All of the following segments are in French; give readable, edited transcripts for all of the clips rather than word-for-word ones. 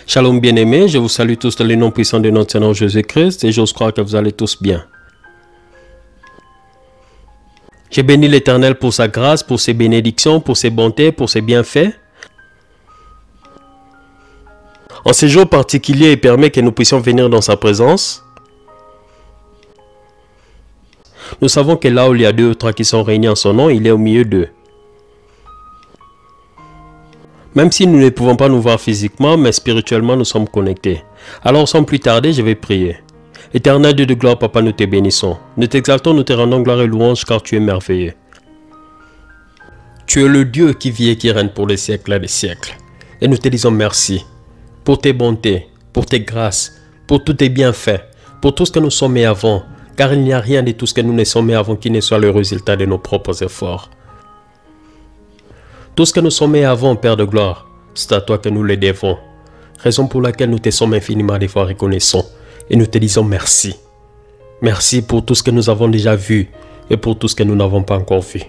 Shalom bien-aimés, je vous salue tous dans le nom puissant de notre Seigneur Jésus-Christ et j'ose croire que vous allez tous bien. J'ai béni l'Éternel pour sa grâce, pour ses bénédictions, pour ses bontés, pour ses bienfaits. En ce jour particulier, il permet que nous puissions venir dans sa présence. Nous savons que là où il y a 2 ou 3 qui sont réunis en son nom, il est au milieu d'eux. Même si nous ne pouvons pas nous voir physiquement, mais spirituellement nous sommes connectés. Alors sans plus tarder, je vais prier. Éternel Dieu de gloire, Papa, nous te bénissons. Nous t'exaltons, nous te rendons gloire et louange car tu es merveilleux. Tu es le Dieu qui vit et qui règne pour les siècles et les siècles. Et nous te disons merci pour tes bontés, pour tes grâces, pour tous tes bienfaits, pour tout ce que nous sommes avant. Car il n'y a rien de tout ce que nous ne sommes avant qui ne soit le résultat de nos propres efforts. Tout ce que nous sommes avant, Père de gloire, c'est à toi que nous le devons. Raison pour laquelle nous te sommes infiniment des fois reconnaissants. Et nous te disons merci. Merci pour tout ce que nous avons déjà vu et pour tout ce que nous n'avons pas encore vu.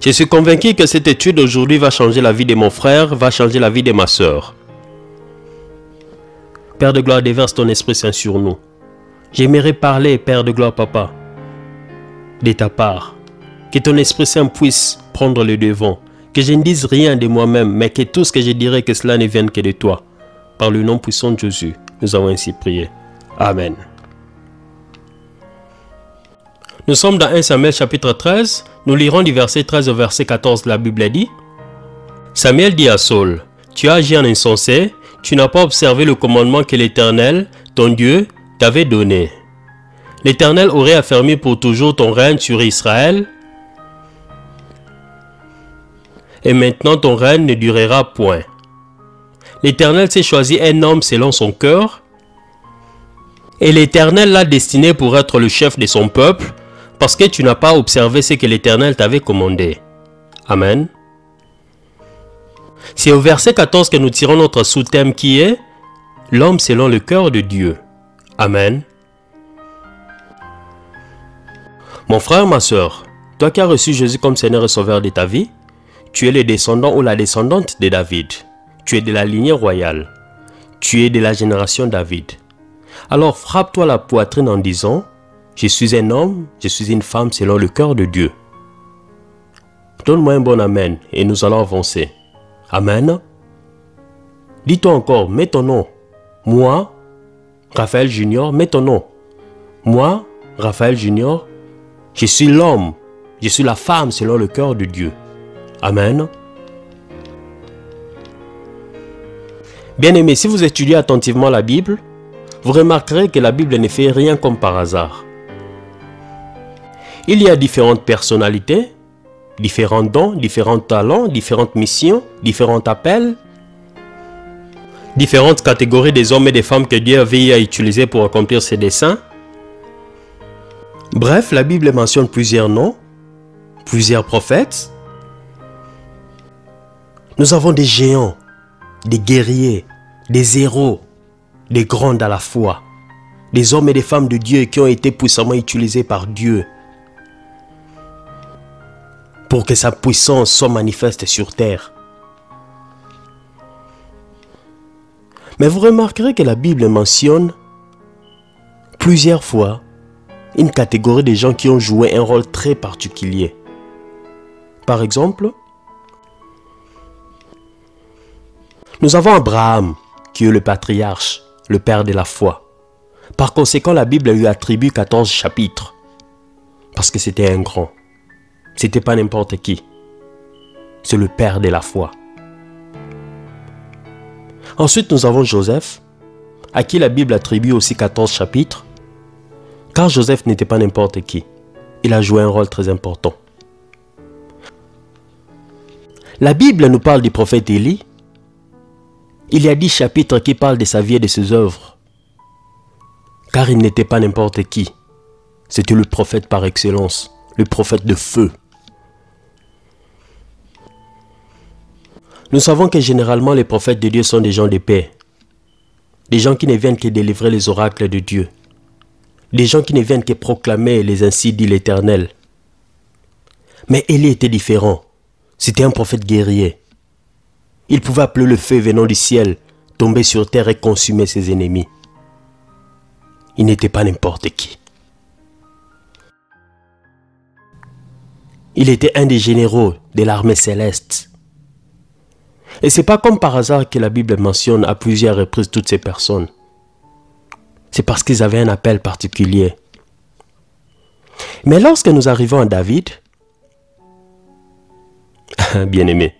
Je suis convaincu que cette étude aujourd'hui va changer la vie de mon frère, va changer la vie de ma sœur. Père de gloire, déverse ton Esprit Saint sur nous. J'aimerais parler, Père de gloire, Papa, de ta part. Que ton Esprit Saint puisse prendre le devant. Que je ne dise rien de moi-même, mais que tout ce que je dirai, que cela ne vienne que de toi. Par le nom puissant de Jésus, nous avons ainsi prié. Amen. Nous sommes dans 1 Samuel chapitre 13. Nous lirons du verset 13 au verset 14. La Bible dit: Samuel dit à Saul: Tu as agi en insensé, tu n'as pas observé le commandement que l'Éternel, ton Dieu, t'avait donné. L'Éternel aurait affermi pour toujours ton règne sur Israël. Et maintenant ton règne ne durera point. L'Éternel s'est choisi un homme selon son cœur. Et l'Éternel l'a destiné pour être le chef de son peuple, parce que tu n'as pas observé ce que l'Éternel t'avait commandé. Amen. C'est au verset 14 que nous tirons notre sous-thème qui est l'homme selon le cœur de Dieu. Amen. Mon frère, ma soeur, toi qui as reçu Jésus comme Seigneur et Sauveur de ta vie, tu es le descendant ou la descendante de David. Tu es de la lignée royale. Tu es de la génération David. Alors frappe-toi la poitrine en disant: Je suis un homme, je suis une femme selon le cœur de Dieu. Donne-moi un bon amen et nous allons avancer. Amen. Dis-toi encore, mets ton nom. Moi, Raphaël Junior, mets ton nom. Moi, Raphaël Junior, je suis l'homme, je suis la femme selon le cœur de Dieu. Amen. Bien-aimés, si vous étudiez attentivement la Bible, vous remarquerez que la Bible ne fait rien comme par hasard. Il y a différentes personnalités, différents dons, différents talents, différentes missions, différents appels, différentes catégories des hommes et des femmes que Dieu avait utilisés pour accomplir ses desseins. Bref, la Bible mentionne plusieurs noms, plusieurs prophètes. Nous avons des géants, des guerriers, des héros, des grands à la foi, des hommes et des femmes de Dieu qui ont été puissamment utilisés par Dieu pour que sa puissance soit manifeste sur terre. Mais vous remarquerez que la Bible mentionne plusieurs fois une catégorie de gens qui ont joué un rôle très particulier. Par exemple, nous avons Abraham, qui est le patriarche, le père de la foi. Par conséquent, la Bible lui attribue 14 chapitres. Parce que c'était un grand. C'était pas n'importe qui. C'est le père de la foi. Ensuite, nous avons Joseph, à qui la Bible attribue aussi 14 chapitres. Car Joseph n'était pas n'importe qui. Il a joué un rôle très important. La Bible nous parle du prophète Élie. Il y a 10 chapitres qui parlent de sa vie et de ses œuvres. Car il n'était pas n'importe qui. C'était le prophète par excellence, le prophète de feu. Nous savons que généralement les prophètes de Dieu sont des gens de paix. Des gens qui ne viennent que délivrer les oracles de Dieu. Des gens qui ne viennent que proclamer les ainsi dit l'Éternel. Mais Élie était différent. C'était un prophète guerrier. Il pouvait appeler le feu venant du ciel, tomber sur terre et consumer ses ennemis. Il n'était pas n'importe qui. Il était un des généraux de l'armée céleste. Et c'est pas comme par hasard que la Bible mentionne à plusieurs reprises toutes ces personnes. C'est parce qu'ils avaient un appel particulier. Mais lorsque nous arrivons à David, bien-aimé,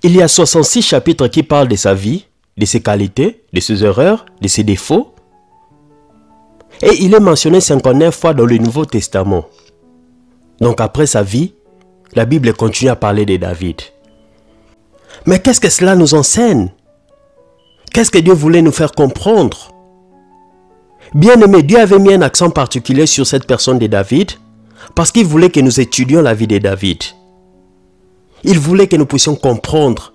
il y a 66 chapitres qui parlent de sa vie, de ses qualités, de ses erreurs, de ses défauts. Et il est mentionné 59 fois dans le Nouveau Testament. Donc après sa vie, la Bible continue à parler de David. Mais qu'est-ce que cela nous enseigne? Qu'est-ce que Dieu voulait nous faire comprendre? Bien aimé, Dieu avait mis un accent particulier sur cette personne de David parce qu'il voulait que nous étudions la vie de David. Il voulait que nous puissions comprendre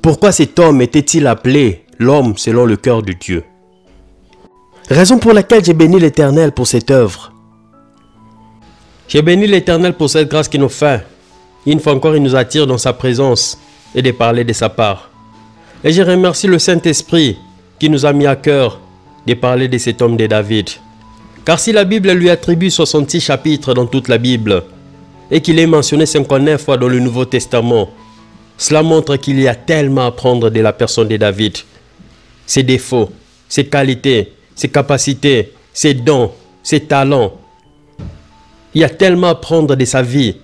pourquoi cet homme était-il appelé l'homme selon le cœur de Dieu. Raison pour laquelle j'ai béni l'Éternel pour cette œuvre. J'ai béni l'Éternel pour cette grâce qu'il nous fait. Une fois encore, il nous attire dans sa présence et de parler de sa part. Et je remercie le Saint-Esprit qui nous a mis à cœur de parler de cet homme de David. Car si la Bible lui attribue 66 chapitres dans toute la Bible et qu'il est mentionné 59 fois dans le Nouveau Testament, cela montre qu'il y a tellement à apprendre de la personne de David. Ses défauts, ses qualités, ses capacités, ses dons, ses talents. Il y a tellement à apprendre de sa vie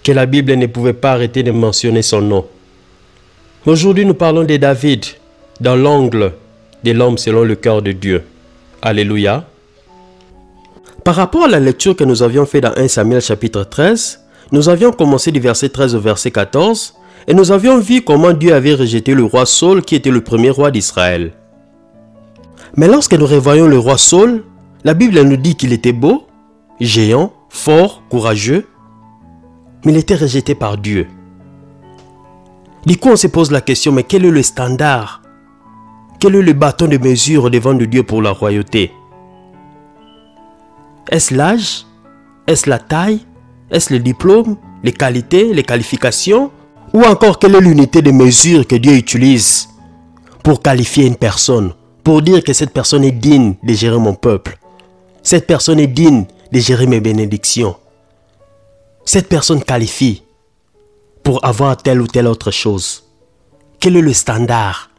que la Bible ne pouvait pas arrêter de mentionner son nom. Aujourd'hui, nous parlons de David dans l'angle de l'homme selon le cœur de Dieu. Alléluia. Par rapport à la lecture que nous avions fait dans 1 Samuel chapitre 13, nous avions commencé du verset 13 au verset 14 et nous avions vu comment Dieu avait rejeté le roi Saul qui était le premier roi d'Israël. Mais lorsque nous revoyons le roi Saul, la Bible nous dit qu'il était beau, géant, fort, courageux, mais il était rejeté par Dieu. Du coup, on se pose la question, mais quel est le standard? Quel est le bâton de mesure devant de Dieu pour la royauté? Est-ce l'âge? Est-ce la taille? Est-ce le diplôme? Les qualités? Les qualifications? Ou encore quelle est l'unité de mesure que Dieu utilise pour qualifier une personne? Pour dire que cette personne est digne de gérer mon peuple. Cette personne est digne de gérer mes bénédictions. Cette personne qualifie pour avoir telle ou telle autre chose. Quel est le standard?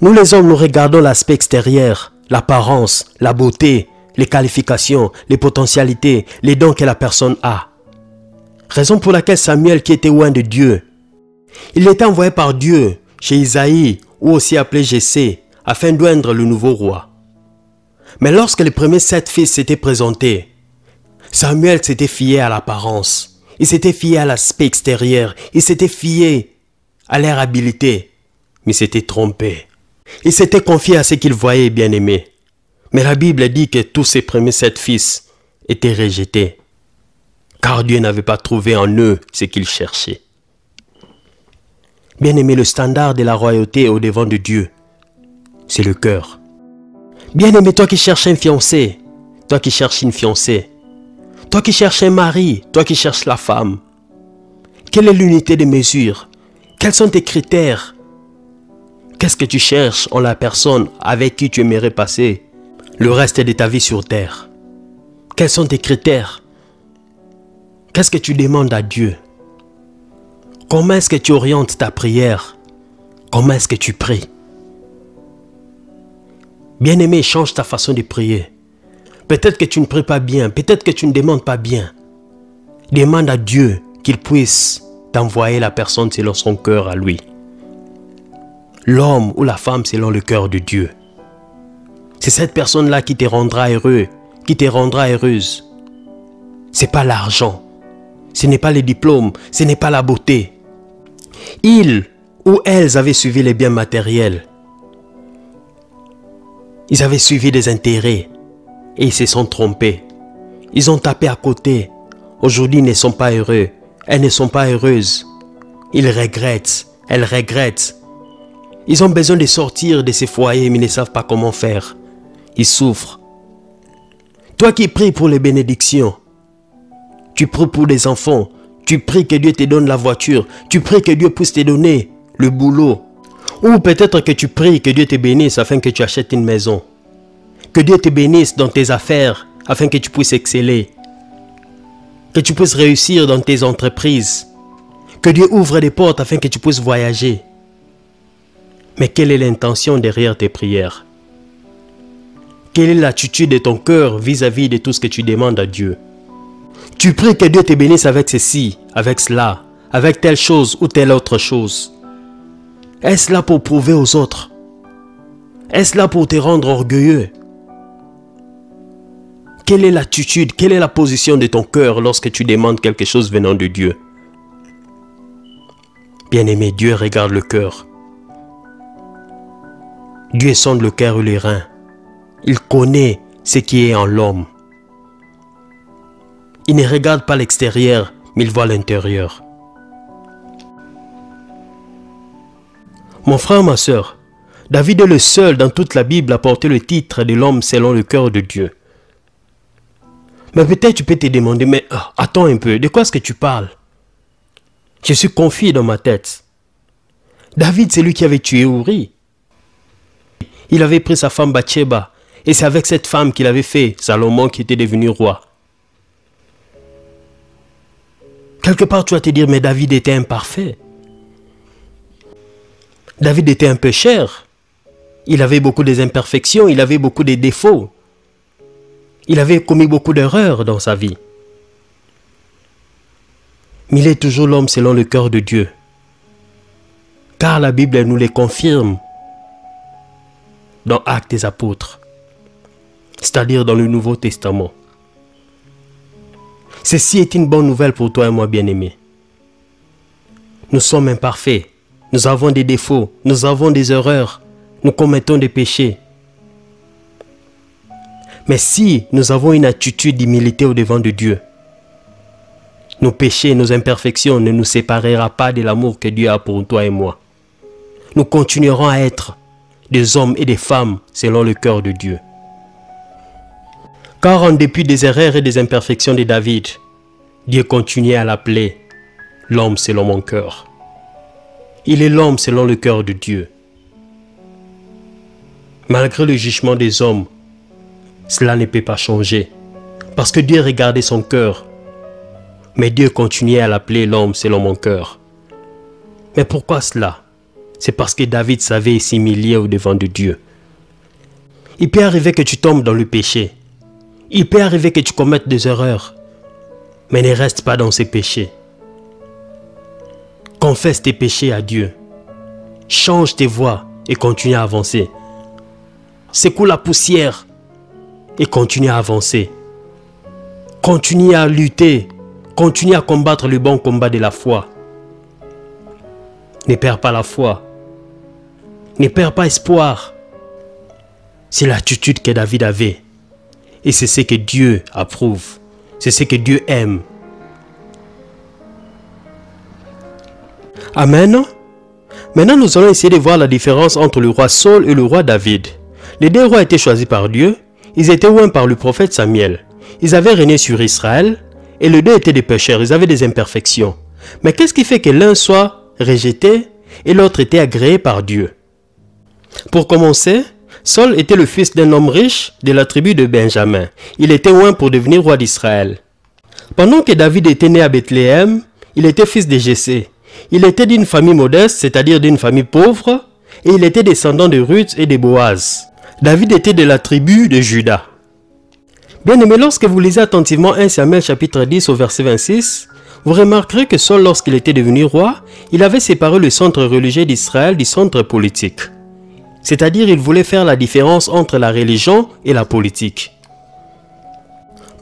Nous les hommes, nous regardons l'aspect extérieur, l'apparence, la beauté, les qualifications, les potentialités, les dons que la personne a. Raison pour laquelle Samuel, qui était loin de Dieu, il était envoyé par Dieu chez Isaïe, ou aussi appelé Jessé, afin d'oindre le nouveau roi. Mais lorsque les premiers 7 fils s'étaient présentés, Samuel s'était fié à l'apparence, il s'était fié à l'aspect extérieur, il s'était fié à leur habileté, mais s'était trompé. Il s'était confié à ce qu'il voyait, bien-aimé. Mais la Bible dit que tous ses premiers 7 fils étaient rejetés, car Dieu n'avait pas trouvé en eux ce qu'il cherchait. Bien-aimé, le standard de la royauté au devant de Dieu, c'est le cœur. Bien-aimé, toi qui cherches un fiancé, toi qui cherches une fiancée, toi qui cherches un mari, toi qui cherches la femme, quelle est l'unité de mesure? Quels sont tes critères? Qu'est-ce que tu cherches en la personne avec qui tu aimerais passer le reste de ta vie sur terre? Quels sont tes critères? Qu'est-ce que tu demandes à Dieu? Comment est-ce que tu orientes ta prière? Comment est-ce que tu pries? Bien-aimé, change ta façon de prier. Peut-être que tu ne pries pas bien, peut-être que tu ne demandes pas bien. Demande à Dieu qu'il puisse t'envoyer la personne selon son cœur à lui. L'homme ou la femme selon le cœur de Dieu. C'est cette personne-là qui te rendra heureux, qui te rendra heureuse. Ce n'est pas l'argent, ce n'est pas les diplômes, ce n'est pas la beauté. Ils ou elles avaient suivi les biens matériels. Ils avaient suivi des intérêts et ils se sont trompés. Ils ont tapé à côté. Aujourd'hui, ils ne sont pas heureux. Elles ne sont pas heureuses. Ils regrettent. Elles regrettent. Ils ont besoin de sortir de ces foyers, mais ils ne savent pas comment faire. Ils souffrent. Toi qui pries pour les bénédictions, Tu pries pour des enfants. Tu pries que Dieu te donne la voiture. Tu pries que Dieu puisse te donner le boulot. Ou peut-être que tu pries que Dieu te bénisse afin que tu achètes une maison. Que Dieu te bénisse dans tes affaires afin que tu puisses exceller. Que tu puisses réussir dans tes entreprises. Que Dieu ouvre des portes afin que tu puisses voyager. Mais quelle est l'intention derrière tes prières? Quelle est l'attitude de ton cœur vis-à-vis de tout ce que tu demandes à Dieu? Tu pries que Dieu te bénisse avec ceci, avec cela, avec telle chose ou telle autre chose. Est-ce là pour prouver aux autres? Est-ce là pour te rendre orgueilleux? Quelle est l'attitude, quelle est la position de ton cœur lorsque tu demandes quelque chose venant de Dieu? Bien-aimé, Dieu regarde le cœur. Dieu sonde le cœur et les reins. Il connaît ce qui est en l'homme. Il ne regarde pas l'extérieur, mais il voit l'intérieur. Mon frère, ma soeur, David est le seul dans toute la Bible à porter le titre de l'homme selon le cœur de Dieu. Mais peut-être tu peux te demander, mais attends un peu, de quoi est-ce que tu parles? Je suis confus dans ma tête. David, c'est lui qui avait tué Uri. Il avait pris sa femme Bathsheba, et c'est avec cette femme qu'il avait fait Salomon qui était devenu roi. Quelque part, tu vas te dire, mais David était imparfait. David était un pécheur. Il avait beaucoup d'imperfections, il avait beaucoup de défauts. Il avait commis beaucoup d'erreurs dans sa vie. Mais il est toujours l'homme selon le cœur de Dieu. Car la Bible nous les confirme dans Actes des Apôtres, c'est-à-dire dans le Nouveau Testament. Ceci est une bonne nouvelle pour toi et moi, bien-aimé. Nous sommes imparfaits, nous avons des défauts, nous avons des erreurs, nous commettons des péchés. Mais si nous avons une attitude d'humilité au-devant de Dieu, nos péchés, nos imperfections ne nous séparera pas de l'amour que Dieu a pour toi et moi. Nous continuerons à être des hommes et des femmes selon le cœur de Dieu. Car en dépit des erreurs et des imperfections de David, Dieu continuait à l'appeler l'homme selon mon cœur. Il est l'homme selon le cœur de Dieu. Malgré le jugement des hommes, cela ne peut pas changer. Parce que Dieu regardait son cœur. Mais Dieu continuait à l'appeler l'homme selon mon cœur. Mais pourquoi cela? C'est parce que David savait s'humilier au-devant de Dieu. Il peut arriver que tu tombes dans le péché. Il peut arriver que tu commettes des erreurs. Mais ne reste pas dans ces péchés. Confesse tes péchés à Dieu. Change tes voies et continue à avancer. Secoue la poussière et continue à avancer. Continue à lutter. Continue à combattre le bon combat de la foi. Ne perds pas la foi. Ne perds pas espoir. C'est l'attitude que David avait. Et c'est ce que Dieu approuve. C'est ce que Dieu aime. Amen. Maintenant, nous allons essayer de voir la différence entre le roi Saul et le roi David. Les deux rois étaient choisis par Dieu. Ils étaient oints par le prophète Samuel. Ils avaient régné sur Israël. Et les deux étaient des pécheurs. Ils avaient des imperfections. Mais qu'est-ce qui fait que l'un soit rejeté et l'autre était agréé par Dieu? Pour commencer, Saul était le fils d'un homme riche de la tribu de Benjamin. Il était oint pour devenir roi d'Israël. Pendant que David était né à Bethléem, il était fils de Jessé. Il était d'une famille modeste, c'est-à-dire d'une famille pauvre, et il était descendant de Ruth et de Boaz. David était de la tribu de Juda. Bien aimé, lorsque vous lisez attentivement 1 Samuel chapitre 10 au verset 26, vous remarquerez que Saul, lorsqu'il était devenu roi, il avait séparé le centre religieux d'Israël du centre politique. C'est-à-dire, il voulait faire la différence entre la religion et la politique.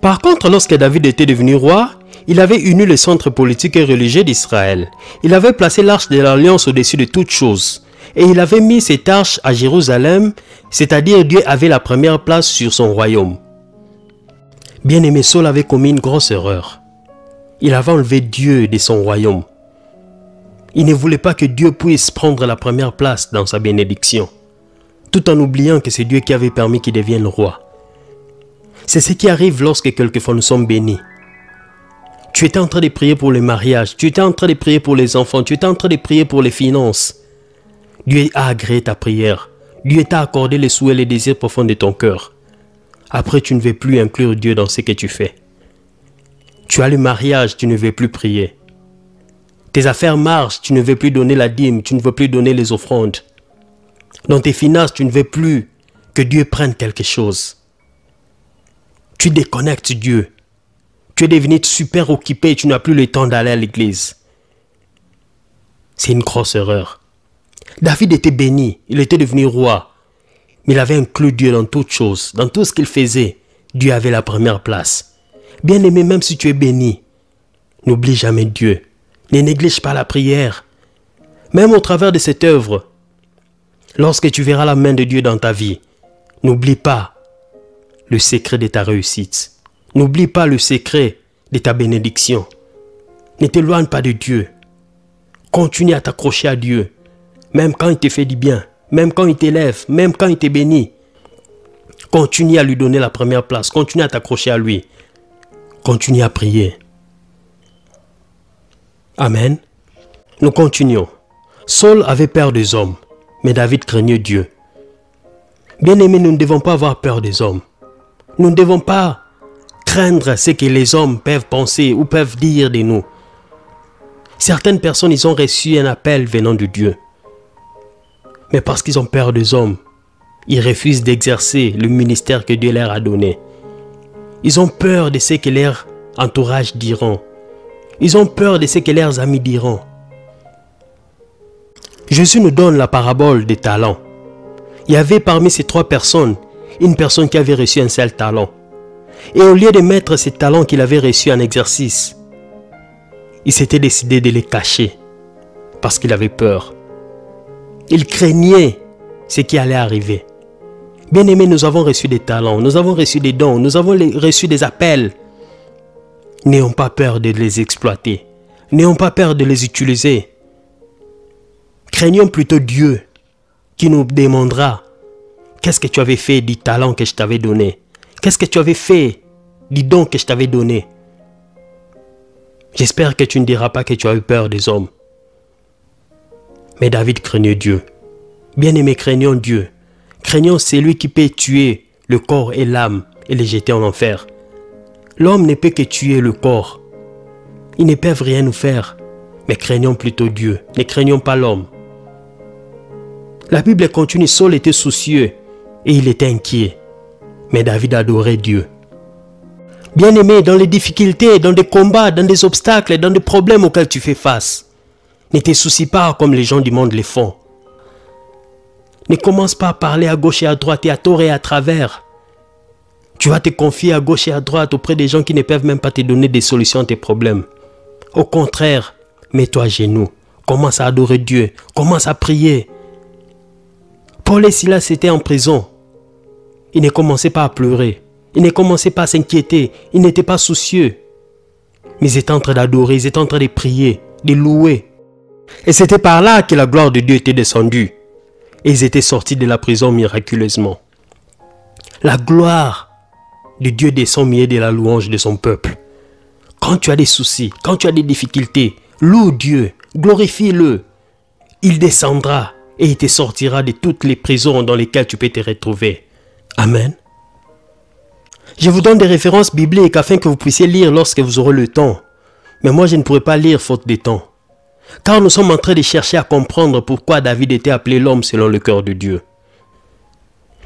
Par contre, lorsque David était devenu roi, il avait uni le centre politique et religieux d'Israël. Il avait placé l'arche de l'alliance au-dessus de toutes choses. Et il avait mis cette arche à Jérusalem, c'est-à-dire Dieu avait la première place sur son royaume. Bien-aimé, Saul avait commis une grosse erreur. Il avait enlevé Dieu de son royaume. Il ne voulait pas que Dieu puisse prendre la première place dans sa bénédiction, tout en oubliant que c'est Dieu qui avait permis qu'il devienne roi. C'est ce qui arrive lorsque quelquefois nous sommes bénis. Tu étais en train de prier pour le mariage, tu étais en train de prier pour les enfants, tu étais en train de prier pour les finances. Dieu a agréé ta prière. Dieu t'a accordé les souhaits et les désirs profonds de ton cœur. Après, tu ne veux plus inclure Dieu dans ce que tu fais. Tu as le mariage, tu ne veux plus prier. Tes affaires marchent, tu ne veux plus donner la dîme, tu ne veux plus donner les offrandes. Dans tes finances, tu ne veux plus que Dieu prenne quelque chose. Tu déconnectes Dieu. Tu es devenu super occupé et tu n'as plus le temps d'aller à l'église. C'est une grosse erreur. David était béni, il était devenu roi. Mais il avait inclus Dieu dans toutes choses, dans tout ce qu'il faisait. Dieu avait la première place. Bien-aimé, même si tu es béni, n'oublie jamais Dieu. Ne néglige pas la prière. Même au travers de cette œuvre, lorsque tu verras la main de Dieu dans ta vie, n'oublie pas le secret de ta réussite. N'oublie pas le secret de ta bénédiction. Ne t'éloigne pas de Dieu. Continue à t'accrocher à Dieu. Même quand il te fait du bien, même quand il t'élève, même quand il te bénit. Continue à lui donner la première place. Continue à t'accrocher à lui. Continue à prier. Amen. Nous continuons. Saul avait peur des hommes, mais David craignait Dieu. Bien-aimés, nous ne devons pas avoir peur des hommes. Nous ne devons pas craindre ce que les hommes peuvent penser ou peuvent dire de nous. Certaines personnes, ils ont reçu un appel venant de Dieu. Mais parce qu'ils ont peur des hommes, ils refusent d'exercer le ministère que Dieu leur a donné. Ils ont peur de ce que leur entourage diront. Ils ont peur de ce que leurs amis diront. Jésus nous donne la parabole des talents. Il y avait parmi ces 3 personnes, une personne qui avait reçu un seul talent. Et au lieu de mettre ces talents qu'il avait reçus en exercice, il s'était décidé de les cacher parce qu'il avait peur. Il craignait ce qui allait arriver. Bien-aimés, nous avons reçu des talents, nous avons reçu des dons, nous avons reçu des appels. N'ayons pas peur de les exploiter. N'ayons pas peur de les utiliser. Craignons plutôt Dieu qui nous demandera qu'est-ce que tu avais fait du talent que je t'avais donné. Qu'est-ce que tu avais fait du don que je t'avais donné. J'espère que tu ne diras pas que tu as eu peur des hommes. Mais David craignait Dieu. Bien-aimés, craignons Dieu. Craignons celui qui peut tuer le corps et l'âme et les jeter en enfer. L'homme ne peut que tuer le corps. Ils ne peuvent rien nous faire. Mais craignons plutôt Dieu. Ne craignons pas l'homme. La Bible continue. Saul était soucieux et il était inquiet. Mais David adorait Dieu. Bien-aimé, dans les difficultés, dans des combats, dans des obstacles, dans des problèmes auxquels tu fais face, ne te soucie pas comme les gens du monde le font. Ne commence pas à parler à gauche et à droite et à tort et à travers. Tu vas te confier à gauche et à droite auprès des gens qui ne peuvent même pas te donner des solutions à tes problèmes. Au contraire, mets-toi à genoux. Commence à adorer Dieu. Commence à prier. Paul et Silas étaient en prison. Ils ne commençaient pas à pleurer. Ils ne commençaient pas à s'inquiéter. Ils n'étaient pas soucieux. Mais ils étaient en train d'adorer. Ils étaient en train de prier, de louer. Et c'était par là que la gloire de Dieu était descendue. Et ils étaient sortis de la prison miraculeusement. La gloire de Dieu descend au milieu de la louange de son peuple. Quand tu as des soucis, quand tu as des difficultés, loue Dieu, glorifie-le. Il descendra et il te sortira de toutes les prisons dans lesquelles tu peux te retrouver. Amen. Je vous donne des références bibliques afin que vous puissiez lire lorsque vous aurez le temps. Mais moi, je ne pourrai pas lire faute de temps. Car nous sommes en train de chercher à comprendre pourquoi David était appelé l'homme selon le cœur de Dieu.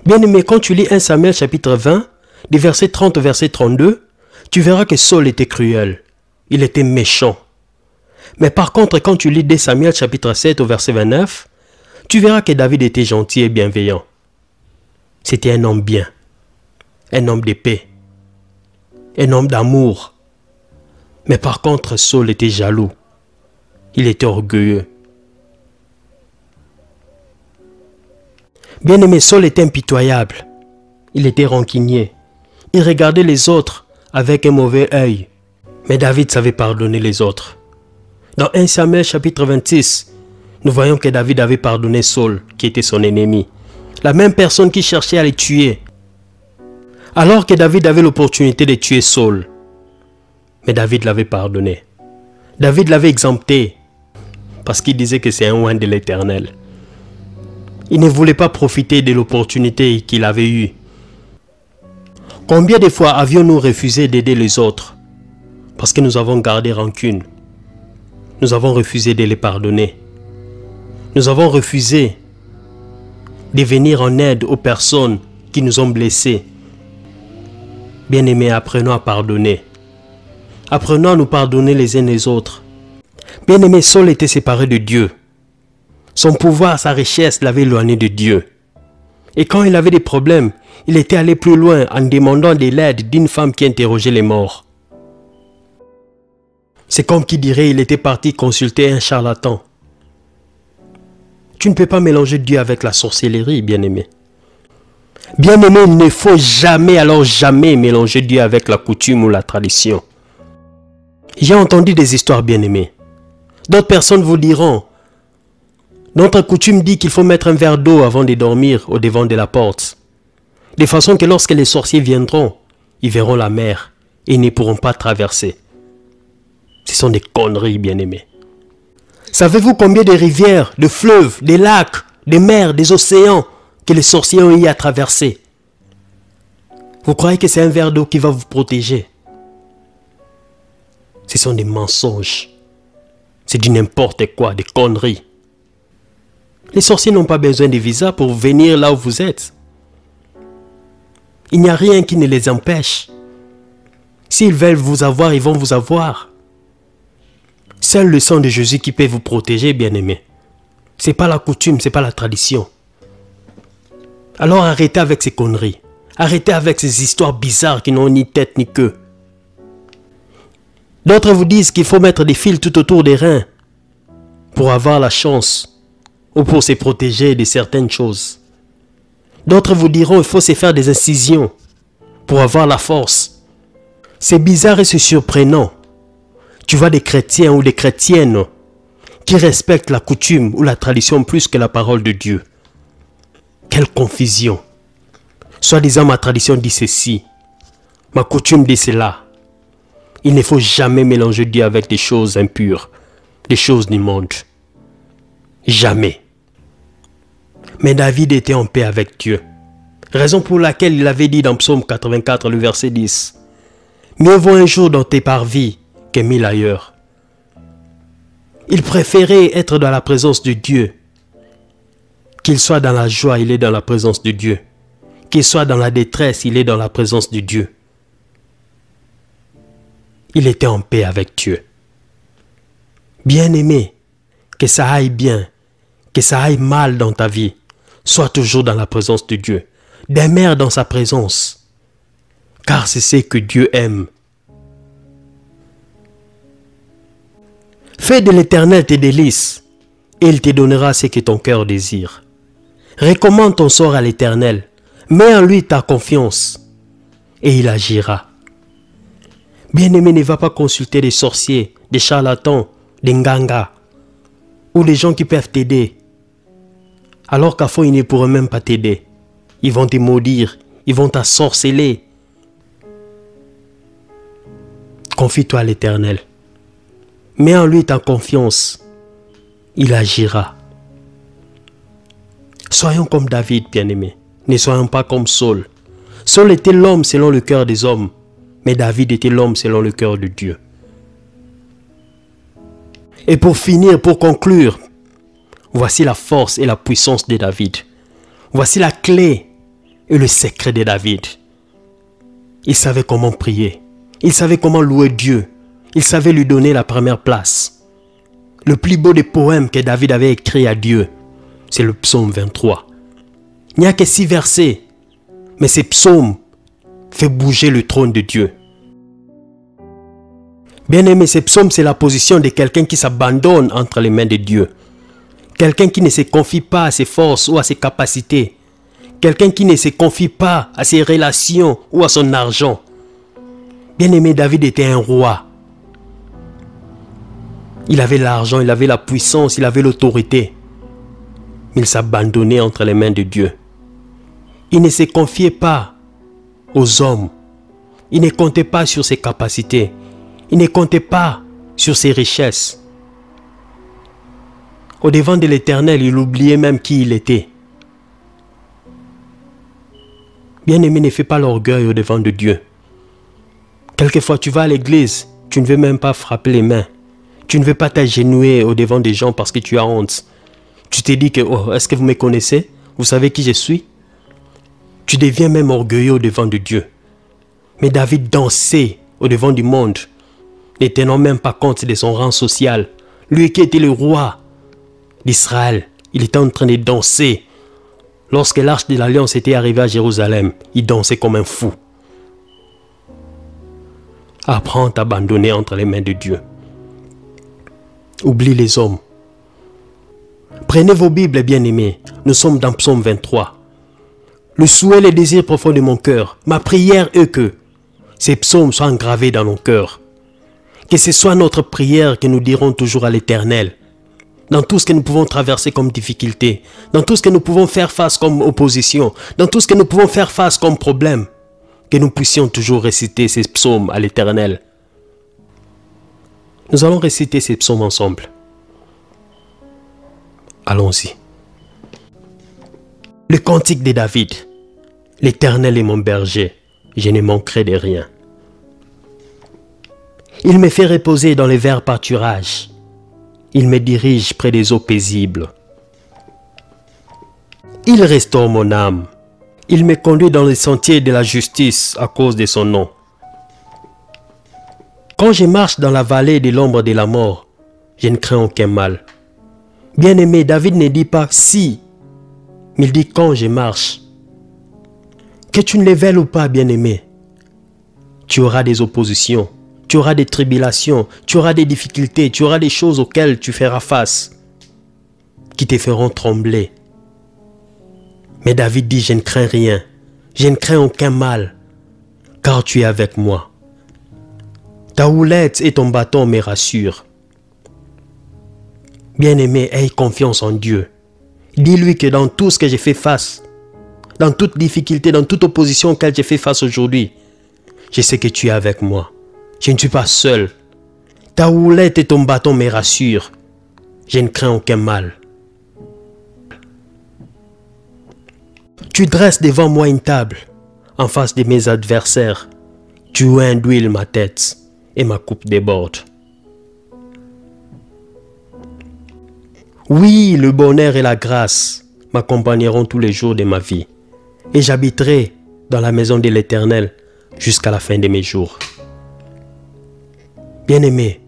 Bien-aimé, quand tu lis 1 Samuel chapitre 20, des versets 30 au verset 32, tu verras que Saul était cruel. Il était méchant. Mais par contre, quand tu lis 2 Samuel chapitre 7 au verset 29, tu verras que David était gentil et bienveillant. C'était un homme bien, un homme de paix, un homme d'amour. Mais par contre, Saul était jaloux. Il était orgueilleux. Bien-aimé, Saul était impitoyable. Il était rancunier. Il regardait les autres avec un mauvais œil. Mais David savait pardonner les autres. Dans 1 Samuel chapitre 26, nous voyons que David avait pardonné Saul, qui était son ennemi. La même personne qui cherchait à le tuer. Alors que David avait l'opportunité de tuer Saul, Mais David l'avait pardonné. David l'avait exempté parce qu'il disait que c'est un oint de l'Éternel. Il ne voulait pas profiter de l'opportunité qu'il avait eue. Combien de fois avions-nous refusé d'aider les autres parce que nous avons gardé rancune? Nous avons refusé de les pardonner. Nous avons refusé de venir en aide aux personnes qui nous ont blessés. Bien-aimés, apprenons à pardonner. Apprenons à nous pardonner les uns les autres. Bien-aimé, Saul était séparé de Dieu. Son pouvoir, sa richesse l'avaient éloigné de Dieu. Et quand il avait des problèmes, il était allé plus loin en demandant de l'aide d'une femme qui interrogeait les morts. C'est comme qui dirait il était parti consulter un charlatan. Tu ne peux pas mélanger Dieu avec la sorcellerie, bien-aimé. Bien-aimé, il ne faut jamais, alors jamais mélanger Dieu avec la coutume ou la tradition. J'ai entendu des histoires, bien-aimées. D'autres personnes vous diront, notre coutume dit qu'il faut mettre un verre d'eau avant de dormir au devant de la porte. De façon que lorsque les sorciers viendront, ils verront la mer et ils ne pourront pas traverser. Ce sont des conneries, bien-aimés. Savez-vous combien de rivières, de fleuves, des lacs, des mers, des océans que les sorciers ont eu à traverser? Vous croyez que c'est un verre d'eau qui va vous protéger? Ce sont des mensonges. C'est du n'importe quoi, des conneries. Les sorciers n'ont pas besoin de visa pour venir là où vous êtes. Il n'y a rien qui ne les empêche. S'ils veulent vous avoir, ils vont vous avoir. Seul le sang de Jésus qui peut vous protéger, bien-aimés. Ce n'est pas la coutume, ce n'est pas la tradition. Alors arrêtez avec ces conneries. Arrêtez avec ces histoires bizarres qui n'ont ni tête ni queue. D'autres vous disent qu'il faut mettre des fils tout autour des reins pour avoir la chance ou pour se protéger de certaines choses. D'autres vous diront qu'il faut se faire des incisions pour avoir la force. C'est bizarre et c'est surprenant. Tu vois des chrétiens ou des chrétiennes qui respectent la coutume ou la tradition plus que la parole de Dieu. Quelle confusion. Soi-disant ma tradition dit ceci, ma coutume dit cela. Il ne faut jamais mélanger Dieu avec des choses impures, des choses du monde. Jamais. Mais David était en paix avec Dieu. Raison pour laquelle il avait dit dans Psaume 84, le verset 10. Mieux vaut un jour dans tes parvis que 1000 ailleurs. Il préférait être dans la présence de Dieu. Qu'il soit dans la joie, il est dans la présence de Dieu. Qu'il soit dans la détresse, il est dans la présence de Dieu. Il était en paix avec Dieu. Bien-aimé, que ça aille bien, que ça aille mal dans ta vie, sois toujours dans la présence de Dieu. Demeure dans sa présence, car c'est ce que Dieu aime. Fais de l'Éternel tes délices, et il te donnera ce que ton cœur désire. Recommande ton sort à l'Éternel, mets en lui ta confiance, et il agira. Bien-aimé, ne va pas consulter des sorciers, des charlatans, des ngangas, ou des gens qui peuvent t'aider, alors qu'à fond, ils ne pourront même pas t'aider. Ils vont te maudire, ils vont t'assorceler. Confie-toi à l'Éternel. Mets en lui ta confiance. Il agira. Soyons comme David, bien-aimé. Ne soyons pas comme Saul. Saul était l'homme selon le cœur des hommes, mais David était l'homme selon le cœur de Dieu. Et pour finir, pour conclure, voici la force et la puissance de David. Voici la clé et le secret de David. Il savait comment prier. Il savait comment louer Dieu. Il savait lui donner la première place. Le plus beau des poèmes que David avait écrit à Dieu, c'est le psaume 23. Il n'y a que 6 versets, mais ces psaumes font bouger le trône de Dieu. Bien-aimé, ces psaumes, c'est la position de quelqu'un qui s'abandonne entre les mains de Dieu. Quelqu'un qui ne se confie pas à ses forces ou à ses capacités. Quelqu'un qui ne se confie pas à ses relations ou à son argent. Bien-aimé, David était un roi. Il avait l'argent, il avait la puissance, il avait l'autorité. Mais il s'abandonnait entre les mains de Dieu. Il ne se confiait pas aux hommes. Il ne comptait pas sur ses capacités. Il ne comptait pas sur ses richesses. Au devant de l'Éternel, il oubliait même qui il était. Bien-aimé, ne fais pas l'orgueil au devant de Dieu. Quelquefois, tu vas à l'église, tu ne veux même pas frapper les mains. Tu ne veux pas t'agenouiller au devant des gens parce que tu as honte. Tu te dis que, oh, est-ce que vous me connaissez? Vous savez qui je suis? Tu deviens même orgueilleux au devant de Dieu. Mais David dansait au devant du monde, ne tenant même pas compte de son rang social. Lui qui était le roi d'Israël, il était en train de danser. Lorsque l'arche de l'Alliance était arrivée à Jérusalem, il dansait comme un fou. Apprends à t'abandonner entre les mains de Dieu. Oublie les hommes. Prenez vos Bibles, bien-aimés. Nous sommes dans Psaume 23. Le souhait, le désir profond de mon cœur, ma prière est que ces psaumes soient engravés dans nos cœurs. Que ce soit notre prière que nous dirons toujours à l'Éternel. Dans tout ce que nous pouvons traverser comme difficulté, dans tout ce que nous pouvons faire face comme opposition, dans tout ce que nous pouvons faire face comme problème, que nous puissions toujours réciter ces psaumes à l'Éternel. Nous allons réciter ces psaumes ensemble. Allons-y. Le cantique de David. L'Éternel est mon berger, je ne manquerai de rien. Il me fait reposer dans les verts pâturages. Il me dirige près des eaux paisibles. Il restaure mon âme. Il me conduit dans les sentiers de la justice à cause de son nom. Quand je marche dans la vallée de l'ombre de la mort, je ne crains aucun mal. Bien-aimé, David ne dit pas si, mais il dit quand je marche. Que tu ne les veuilles ou pas, bien-aimé, tu auras des oppositions, tu auras des tribulations, tu auras des difficultés, tu auras des choses auxquelles tu feras face, qui te feront trembler. Mais David dit, je ne crains rien, je ne crains aucun mal, car tu es avec moi. Ta houlette et ton bâton me rassurent. Bien-aimé, aie confiance en Dieu. Dis-lui que dans tout ce que j'ai fait face, dans toute difficulté, dans toute opposition auquel j'ai fait face aujourd'hui, je sais que tu es avec moi. Je ne suis pas seul. Ta houlette et ton bâton me rassurent. Je ne crains aucun mal. Tu dresses devant moi une table, en face de mes adversaires. Tu oins d'huile ma tête et ma coupe déborde. Oui, le bonheur et la grâce m'accompagneront tous les jours de ma vie. Et j'habiterai dans la maison de l'Éternel jusqu'à la fin de mes jours. Bien-aimé,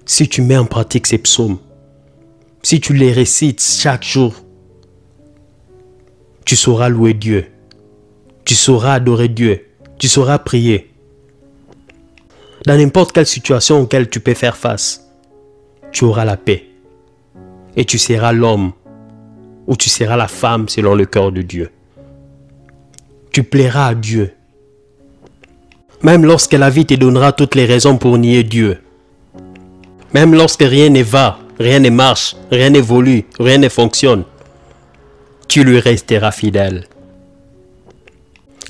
si tu mets en pratique ces psaumes, si tu les récites chaque jour, tu sauras louer Dieu, tu sauras adorer Dieu, tu sauras prier. Dans n'importe quelle situation auquel tu peux faire face, tu auras la paix. Et tu seras l'homme ou tu seras la femme selon le cœur de Dieu. Tu plairas à Dieu. Même lorsque la vie te donnera toutes les raisons pour nier Dieu. Même lorsque rien ne va, rien ne marche, rien n'évolue, rien ne fonctionne. Tu lui resteras fidèle.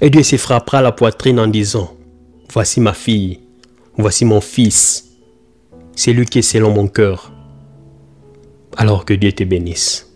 Et Dieu se frappera la poitrine en disant, voici ma fille, voici mon fils. C'est lui qui est selon mon cœur. Alors que Dieu te bénisse.